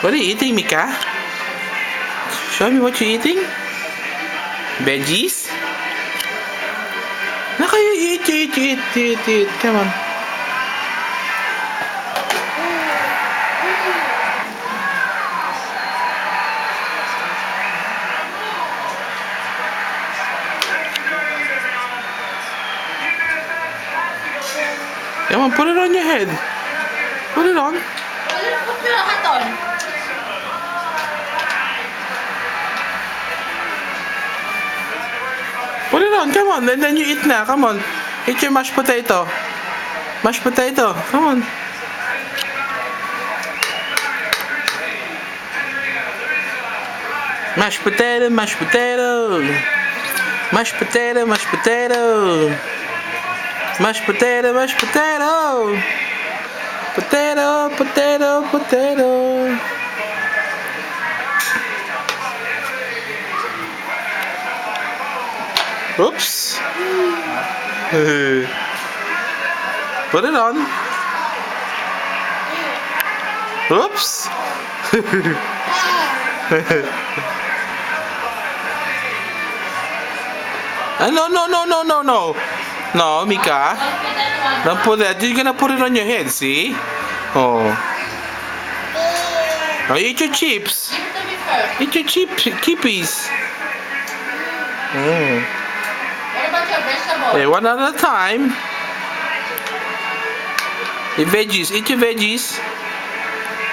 What are you eating, Mika? Show me what you're eating. Veggies? Naka, you eat. Come on. Come on, put it on your head. Put it on. Put your hat on. Put it on, come on. And then you eat na. Come on. Eat your mashed potato. Mashed potato. Come on. Mashed potato, mashed potato. Mashed potato, mashed potato. Mashed potato, mashed potato. Potato, potato, potato. Oops. Put it on. Oops. No. No, Mika. Don't put that. You're gonna put it on your head, see? Oh. Oh, eat your chips. Give it to me first. Eat your chippies. What about your vegetable? Hey, one at a time. Your veggies. Eat your veggies.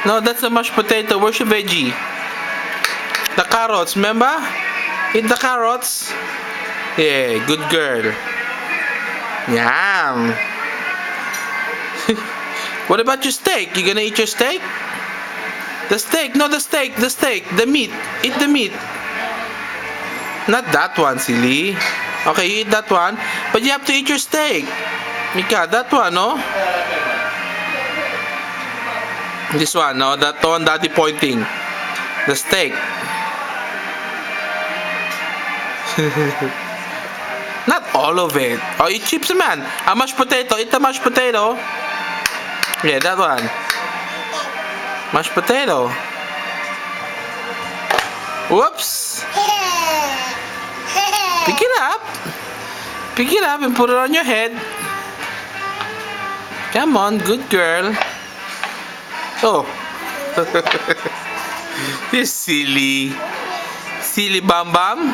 No, that's a mashed potato. Where's your veggie? The carrots, remember? Eat the carrots. Yeah, good girl. Yum. What about your steak? You gonna eat your steak? The steak, no, the steak, the meat. Eat the meat. Not that one, silly. Okay, you eat that one, but you have to eat your steak. Mika, that one, no? This one, no? That one, daddy pointing. The steak. Not all of it. Oh, eat chips, man. A mashed potato. Eat the mashed potato. Yeah, that one. Mashed potato. Whoops. Pick it up. Pick it up and put it on your head. Come on, good girl. Oh. You silly. Silly bum bum.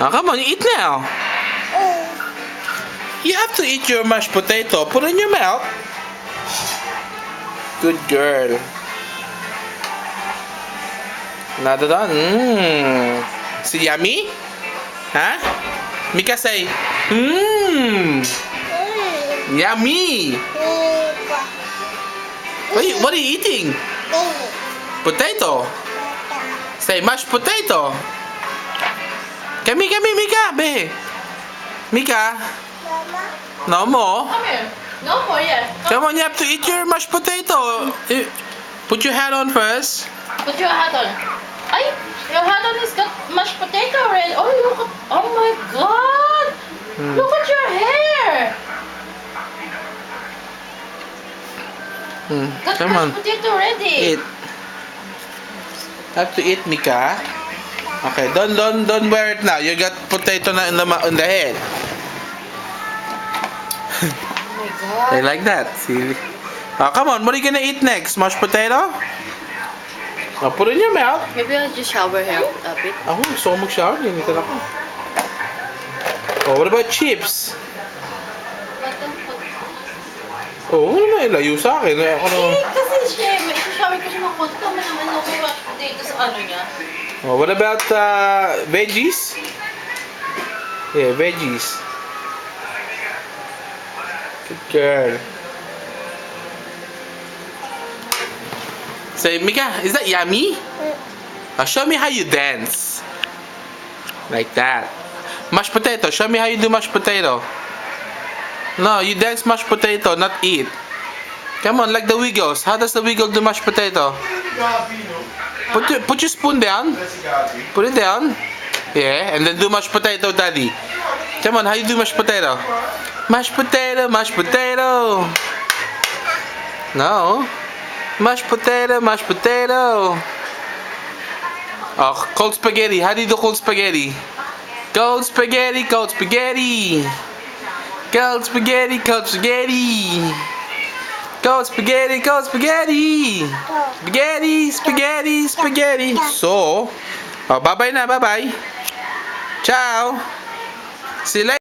Oh, come on, eat now. You have to eat your mashed potato. Put it in your mouth. Good girl. Another one. Is it yummy? Huh? Mika say, yummy. What are you eating? Potato. Say mashed potato. Come here, Mika, babe. Mika. No more. Come here. No more, yeah. Come on, you have to eat your mashed potato. Put your hat on first. Put your hat on. Ay, your hat on is got mashed potato already. Oh, look at, oh my God. Look at your hair. Got Come on. mashed potato already. Eat. Have to eat, Mika. Okay, don't wear it now. You got potato na in the head. Oh my God. They like that. See? Oh, come on. What are you gonna eat next? Mashed potato? Oh, put it in your mouth. Maybe I'll just shower here a bit. Ako, gusto ko mag-shower. Linitan ako. Oh, what about chips? But don't put... Oh, ano na ilayo sa akin? Ako na... kasi siya, may shower ko siya ng konti. Tama naman no, may mashed potato sa ano niya. Oh, what about veggies? Yeah, veggies. Good girl. Say, Mika, is that yummy? Show me how you dance. Like that. Mashed potato. Show me how you do mashed potato. No, you dance mashed potato, not eat. Come on, like the Wiggles. How does the Wiggle do mashed potato? Put your spoon down. Put it down. Yeah, and then do mashed potato, Daddy. Come on, how you do mashed potato? Mashed potato, mashed potato. No. Mashed potato, mashed potato. Oh, cold spaghetti. How do you do cold spaghetti? Cold spaghetti, cold spaghetti. Cold spaghetti, cold spaghetti. Cold spaghetti, cold spaghetti. Spaghetti, spaghetti, spaghetti. So, oh, bye-bye na, bye-bye. Ciao. See you later.